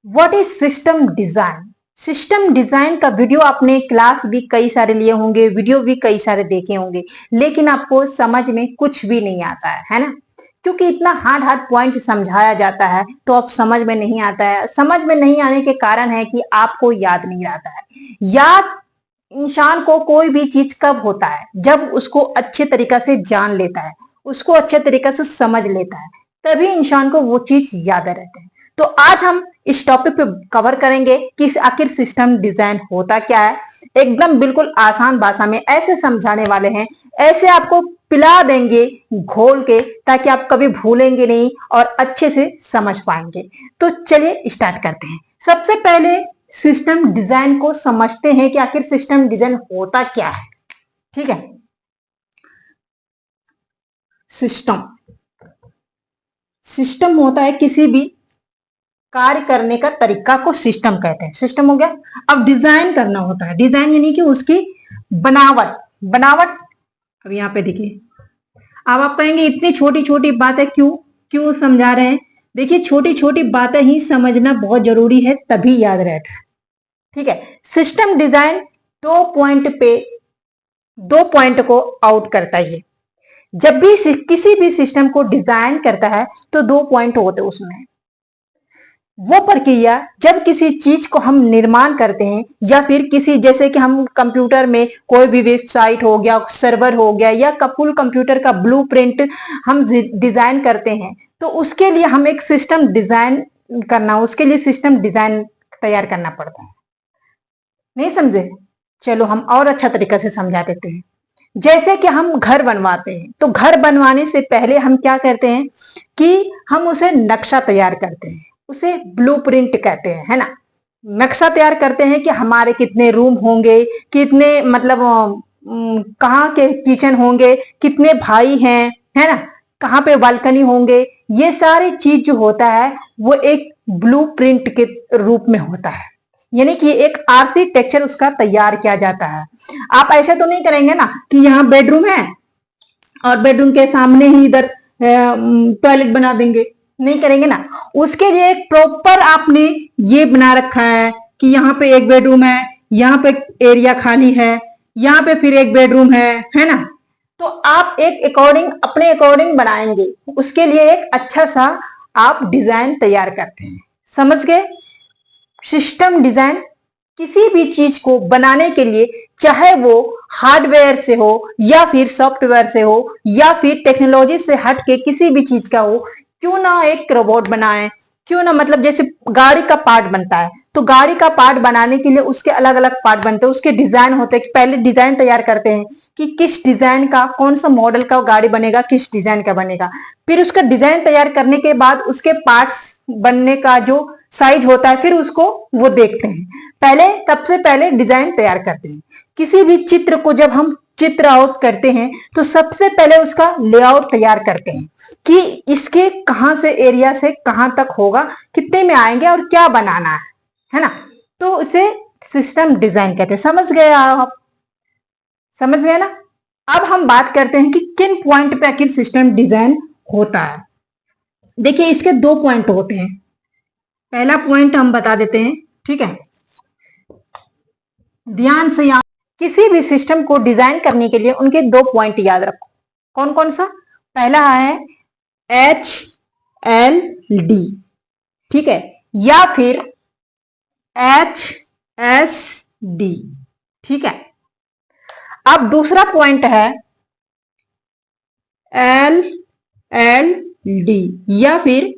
What is system design? System design का video आपने class भी कई सारे लिए होंगे, वीडियो भी कई सारे देखे होंगे, लेकिन आपको समझ में कुछ भी नहीं आता है ना? क्योंकि इतना हार्ड हार्ड पॉइंट समझाया जाता है तो अब समझ में नहीं आता है। समझ में नहीं आने के कारण है कि आपको याद नहीं रहता है। याद इंसान को कोई भी चीज कब होता है? जब उसको अच्छे तरीका से जान लेता है, उसको अच्छे तरीके से समझ लेता है, तभी इंसान को वो चीज याद रहते हैं। तो आज हम इस टॉपिक पे कवर करेंगे कि आखिर सिस्टम डिजाइन होता क्या है। एकदम बिल्कुल आसान भाषा में ऐसे समझाने वाले हैं, ऐसे आपको पिला देंगे घोल के, ताकि आप कभी भूलेंगे नहीं और अच्छे से समझ पाएंगे। तो चलिए स्टार्ट करते हैं। सबसे पहले सिस्टम डिजाइन को समझते हैं कि आखिर सिस्टम डिजाइन होता क्या है। ठीक है, सिस्टम सिस्टम होता है किसी भी कार्य करने का तरीका को सिस्टम कहते हैं। सिस्टम हो गया। अब डिजाइन करना होता है। डिजाइन यानी कि उसकी बनावट। बनावट अब यहाँ पे देखिए, अब आप कहेंगे इतनी छोटी छोटी बातें क्यों क्यों समझा रहे हैं? देखिए, छोटी छोटी बातें ही समझना बहुत जरूरी है, तभी याद रहता है। ठीक है, सिस्टम डिजाइन दो पॉइंट को आउट करता है। जब भी किसी भी सिस्टम को डिजाइन करता है तो दो पॉइंट होते हैं उसमें। वो प्रक्रिया जब किसी चीज को हम निर्माण करते हैं, या फिर किसी, जैसे कि हम कंप्यूटर में कोई भी वेबसाइट हो गया, सर्वर हो गया, या फुल कंप्यूटर का ब्लूप्रिंट हम डिजाइन करते हैं, तो उसके लिए हम एक सिस्टम डिजाइन करना, उसके लिए सिस्टम डिजाइन तैयार करना पड़ता है। नहीं समझे? चलो हम और अच्छा तरीका से समझा देते हैं। जैसे कि हम घर बनवाते हैं, तो घर बनवाने से पहले हम क्या करते हैं कि हम उसे नक्शा तैयार करते हैं, उसे ब्लूप्रिंट कहते हैं, है ना? नक्शा तैयार करते हैं कि हमारे कितने रूम होंगे, कितने मतलब कहाँ के किचन होंगे, कितने भाई हैं, है ना, कहाँ पे बालकनी होंगे। ये सारी चीज जो होता है वो एक ब्लूप्रिंट के रूप में होता है, यानी कि एक आर्किटेक्चर उसका तैयार किया जाता है। आप ऐसे तो नहीं करेंगे ना कि यहाँ बेडरूम है और बेडरूम के सामने ही इधर टॉयलेट बना देंगे, नहीं करेंगे ना। उसके लिए एक प्रॉपर आपने ये बना रखा है कि यहाँ पे एक बेडरूम है, यहाँ पे एरिया खाली है, यहाँ पे फिर एक बेडरूम है ना? तो आप एक अकॉर्डिंग, अपने अकॉर्डिंग बनाएंगे, उसके लिए एक अच्छा सा आप डिजाइन तैयार करते हैं। समझ गए? सिस्टम डिजाइन किसी भी चीज को बनाने के लिए, चाहे वो हार्डवेयर से हो या फिर सॉफ्टवेयर से हो या फिर टेक्नोलॉजी से हट के किसी भी चीज का हो, क्यों ना एक रोबोट बनाए, क्यों ना, मतलब जैसे गाड़ी का पार्ट बनता है, तो गाड़ी का पार्ट बनाने के लिए उसके अलग अलग पार्ट बनते हैं, उसके डिजाइन होते हैं। पहले डिजाइन तैयार करते हैं कि किस डिजाइन का, कौन सा मॉडल का गाड़ी बनेगा, किस डिजाइन का बनेगा। फिर उसका डिजाइन तैयार करने के बाद उसके पार्ट्स बनने का जो साइज होता है, फिर उसको वो देखते हैं। पहले, सबसे पहले डिजाइन तैयार करते हैं। किसी भी चित्र को जब हम चित्र आउट करते हैं तो सबसे पहले उसका लेआउट तैयार करते हैं कि इसके कहां से, एरिया से कहां तक होगा, कितने में आएंगे और क्या बनाना है ना? तो उसे सिस्टम डिजाइन कहते हैं। समझ गए आप? समझ गए ना? अब हम बात करते हैं कि किन पॉइंट पे आखिर सिस्टम डिजाइन होता है। देखिए, इसके दो पॉइंट होते हैं। पहला पॉइंट हम बता देते हैं, ठीक है? ध्यान से यहाँ, किसी भी सिस्टम को डिजाइन करने के लिए उनके दो पॉइंट याद रखो। कौन कौन सा? पहला है HLD, ठीक है, या फिर HSD, ठीक है। अब दूसरा पॉइंट है LLD या फिर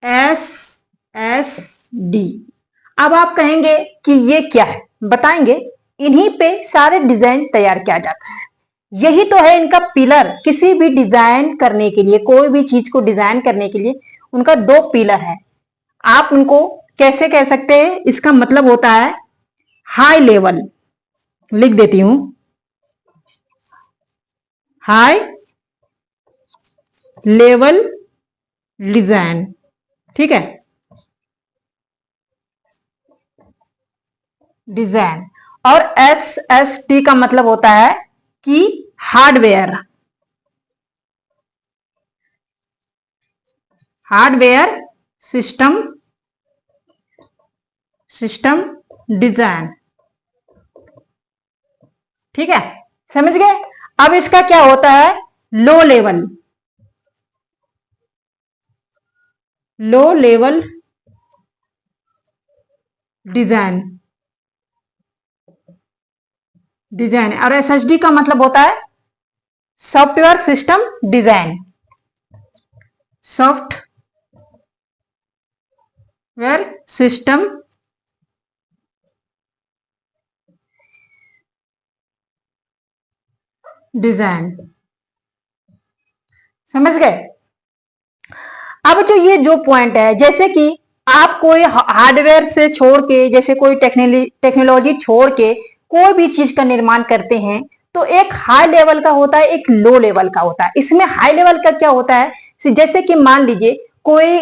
SSD। अब आप कहेंगे कि ये क्या है, बताएंगे। इन्हीं पे सारे डिजाइन तैयार किया जाता है। यही तो है इनका पिलर। किसी भी डिजाइन करने के लिए, कोई भी चीज को डिजाइन करने के लिए उनका दो पिलर है। आप उनको कैसे कह सकते हैं? इसका मतलब होता है हाई लेवल, लिख देती हूं, हाई लेवल डिजाइन, ठीक है, डिजाइन। और SST का मतलब होता है कि hardware, hardware system system design. ठीक है, समझ गए। अब इसका क्या होता है, लो लेवल डिजाइन और एसएसडी का मतलब होता है software system design. Software system design, समझ गए। अब जो पॉइंट है, जैसे कि आप कोई हार्डवेयर से छोड़ के, जैसे कोई टेक्नोलॉजी छोड़ के कोई भी चीज का निर्माण करते हैं, तो एक हाई लेवल का होता है, एक लो लेवल का होता है। इसमें हाई लेवल का क्या होता है, जैसे कि मान लीजिए कोई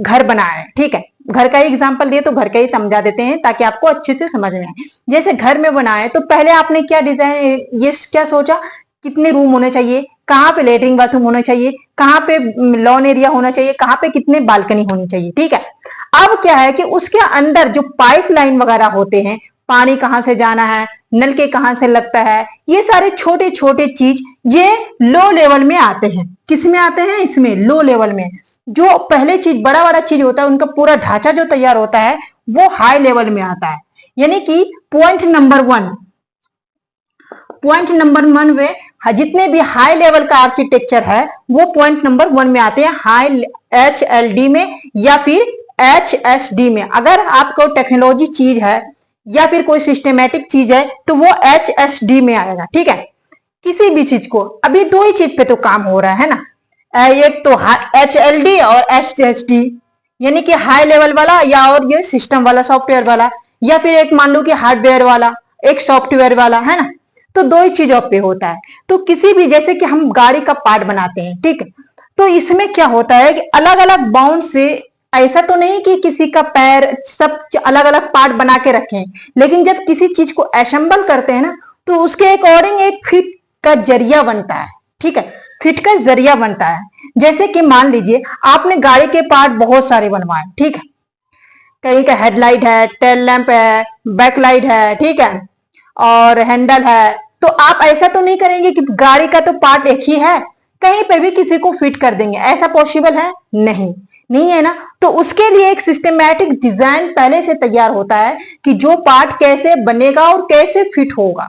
घर बना है, ठीक है, घर का ही एग्जांपल दिए तो घर का ही समझा देते हैं ताकि आपको अच्छे से समझ में आए। जैसे घर में बना है तो पहले आपने क्या डिजाइन, ये क्या सोचा, कितने रूम होने चाहिए, कहाँ पे लेटरिन बाथरूम होना चाहिए, कहाँ पे लॉन एरिया होना चाहिए, कहाँ पे कितने बालकनी होनी चाहिए। ठीक है, अब क्या है कि उसके अंदर जो पाइपलाइन वगैरह होते हैं, पानी कहाँ से जाना है, नल के कहाँ से लगता है, ये सारे छोटे छोटे चीज ये लो लेवल में आते हैं। किस में आते हैं, इसमें लो लेवल में। जो पहले चीज बड़ा बड़ा चीज होता है, उनका पूरा ढांचा जो तैयार होता है वो हाई लेवल में आता है। यानी कि पॉइंट नंबर वन में जितने भी हाई लेवल का आर्किटेक्चर है वो पॉइंट नंबर 1 में आते हैं, हाई HLD में या फिर HSD में। अगर आपको टेक्नोलॉजी चीज है या फिर कोई सिस्टमेटिक चीज है तो वो HSD में आएगा। ठीक है, किसी भी चीज को, अभी दो ही चीज पे तो काम हो रहा है ना, एक तो HLD और HSD, यानी कि हाई लेवल वाला या और ये सिस्टम वाला सॉफ्टवेयर वाला, या फिर एक मान लो कि हार्डवेयर वाला एक सॉफ्टवेयर वाला, है ना। तो दो ही चीजों पे होता है। तो किसी भी, जैसे कि हम गाड़ी का पार्ट बनाते हैं, ठीक है, तो इसमें क्या होता है कि अलग अलग बाउंड से, ऐसा तो नहीं कि किसी का पैर सब अलग अलग पार्ट बना के रखें, लेकिन जब किसी चीज को असेंबल करते हैं ना तो उसके अकॉर्डिंग एक फिट का जरिया बनता है। ठीक है, फिट का जरिया बनता है। जैसे कि मान लीजिए आपने गाड़ी के पार्ट बहुत सारे बनवाए, ठीक है, कहीं का हेडलाइट है, टेल लैंप है, बैकलाइट है, ठीक है, और हैंडल है। तो आप ऐसा तो नहीं करेंगे कि गाड़ी का तो पार्ट एक ही है, कहीं पे भी किसी को फिट कर देंगे, ऐसा पॉसिबल है? नहीं है ना। तो उसके लिए एक सिस्टमैटिक डिजाइन पहले से तैयार होता है कि जो पार्ट कैसे बनेगा और कैसे फिट होगा।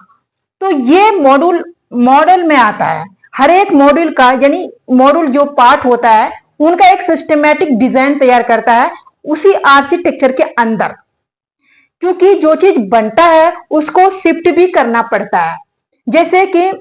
तो ये मॉडल में आता है। हर एक मॉड्यूल का, यानी मॉड्यूल जो पार्ट होता है उनका एक सिस्टमैटिक डिजाइन तैयार करता है उसी आर्किटेक्चर के अंदर, क्योंकि जो चीज बनता है उसको शिफ्ट भी करना पड़ता है। जैसे कि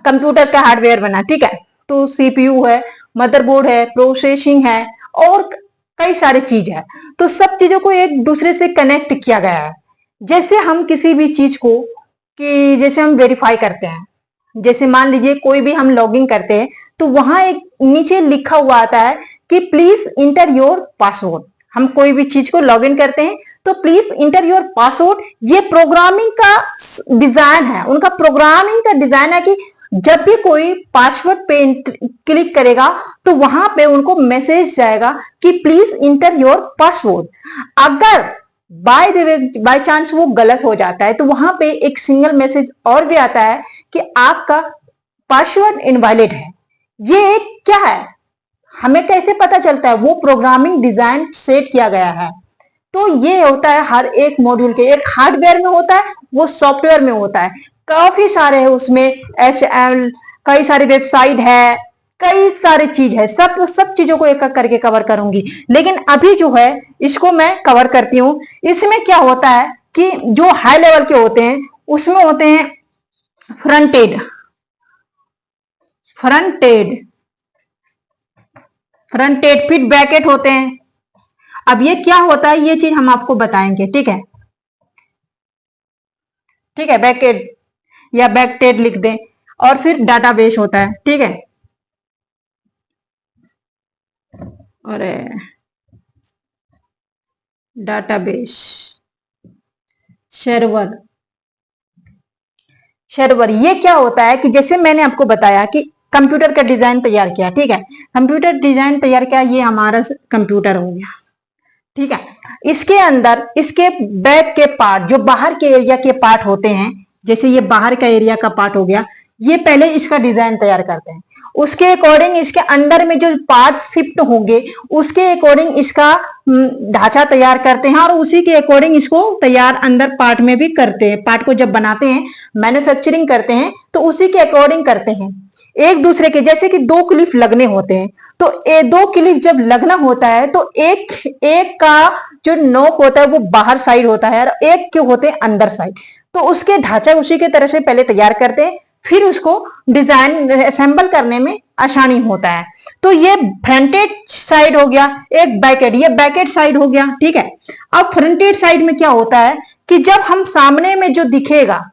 कंप्यूटर का हार्डवेयर बना, ठीक है, तो CPU है, मदरबोर्ड है, प्रोसेसिंग है और कई सारी चीज है। तो सब चीजों को एक दूसरे से कनेक्ट किया गया है। जैसे हम किसी भी चीज को, कि जैसे हम वेरीफाई करते हैं, जैसे मान लीजिए कोई भी हम लॉगिन करते हैं तो वहां एक नीचे लिखा हुआ आता है कि प्लीज इंटर योर पासवर्ड। हम कोई भी चीज को लॉगिन करते हैं तो प्लीज इंटर योर पासवर्ड। ये प्रोग्रामिंग का डिजाइन है, उनका प्रोग्रामिंग का डिजाइन है कि जब भी कोई पासवर्ड पे क्लिक करेगा तो वहां पे उनको मैसेज जाएगा कि प्लीज इंटर योर पासवर्ड। अगर बाय चांस वो गलत हो जाता है तो वहां पे एक सिंगल मैसेज और भी आता है कि आपका पासवर्ड इनवैलिड है। ये एक क्या है, हमें कैसे पता चलता है? वो प्रोग्रामिंग डिजाइन सेट किया गया है। तो ये होता है हर एक मॉड्यूल के, एक हार्डवेयर में होता है, वो सॉफ्टवेयर में होता है। काफी सारे है उसमें, HL, कई सारी वेबसाइट है, कई सारी चीज है। सब चीजों को एक एक करके कवर करूंगी, लेकिन अभी जो है इसको मैं कवर करती हूँ। इसमें क्या होता है कि जो हाई लेवल के होते हैं उसमें होते हैं फ्रंटेड फिट ब्रैकेट होते हैं। अब ये क्या होता है ये चीज हम आपको बताएंगे, ठीक है, बैकेट या बैकटेड लिख दें। और फिर डाटाबेस होता है, ठीक है, और डाटाबेस सर्वर। ये क्या होता है कि जैसे मैंने आपको बताया कि कंप्यूटर का डिजाइन तैयार किया, ठीक है, कंप्यूटर डिजाइन तैयार किया, ये हमारा कंप्यूटर हो गया, ठीक है। इसके अंदर इसके बैक के पार्ट, जो बाहर के एरिया के पार्ट होते हैं, जैसे ये बाहर का एरिया का पार्ट हो गया, ये पहले इसका डिजाइन तैयार करते हैं, उसके अकॉर्डिंग इसके अंदर में जो पार्ट शिफ्ट होंगे उसके अकॉर्डिंग इसका ढांचा तैयार करते हैं, और उसी के अकॉर्डिंग इसको तैयार अंदर पार्ट में भी करते हैं। पार्ट को जब बनाते हैं, मैन्युफैक्चरिंग करते हैं, तो उसी के अकॉर्डिंग करते हैं। एक दूसरे के, जैसे कि दो क्लिप लगने होते हैं, तो ये दो क्लिप जब लगना होता है तो एक का जो नोक होता है वो बाहर साइड होता है, और एक के होते हैं अंदर साइड, तो उसके ढांचा उसी के तरह से पहले तैयार करते हैं, फिर उसको डिजाइन असेंबल करने में आसानी होता है। तो ये फ्रंटेड साइड हो गया, एक बैकेड, ये बैकेड साइड हो गया, ठीक है। अब फ्रंटेड साइड में क्या होता है कि जब हम सामने में जो दिखेगा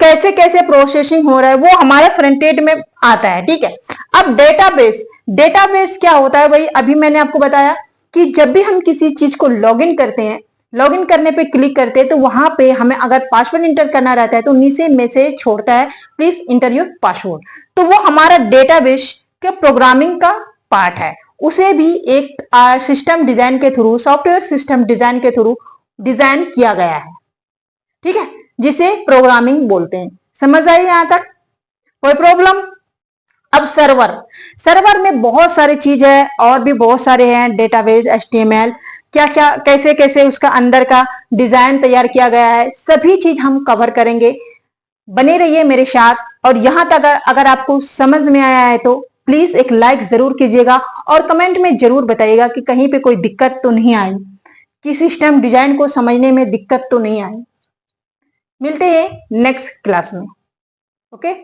कैसे कैसे प्रोसेसिंग हो रहा है वो हमारे फ्रंटेड में आता है, ठीक है। अब डेटाबेस, डेटाबेस क्या होता है भाई, अभी मैंने आपको बताया कि जब भी हम किसी चीज को लॉगिन करते हैं, लॉगिन करने पे क्लिक करते हैं, तो वहां पे हमें अगर पासवर्ड इंटर करना रहता है तो नीचे मैसेज छोड़ता है, प्लीज इंटर योर पासवर्ड, तो वो हमारा डेटाबेस के प्रोग्रामिंग का पार्ट है। उसे भी एक सिस्टम डिजाइन के थ्रू, सॉफ्टवेयर सिस्टम डिजाइन के थ्रू डिजाइन किया गया है, ठीक है, जिसे प्रोग्रामिंग बोलते हैं। समझ आई यहां तक? कोई प्रॉब्लम? अब सर्वर, सर्वर में बहुत सारी चीज है, और भी बहुत सारे हैं, डेटाबेस, HTML, क्या क्या कैसे कैसे उसका अंदर का डिजाइन तैयार किया गया है, सभी चीज हम कवर करेंगे। बने रहिए मेरे साथ, और यहां तक अगर आपको समझ में आया है तो प्लीज एक लाइक जरूर कीजिएगा, और कमेंट में जरूर बताइएगा कि कहीं पे कोई दिक्कत तो नहीं आई, कि सिस्टम डिजाइन को समझने में दिक्कत तो नहीं आई। मिलते हैं नेक्स्ट क्लास में, ओके।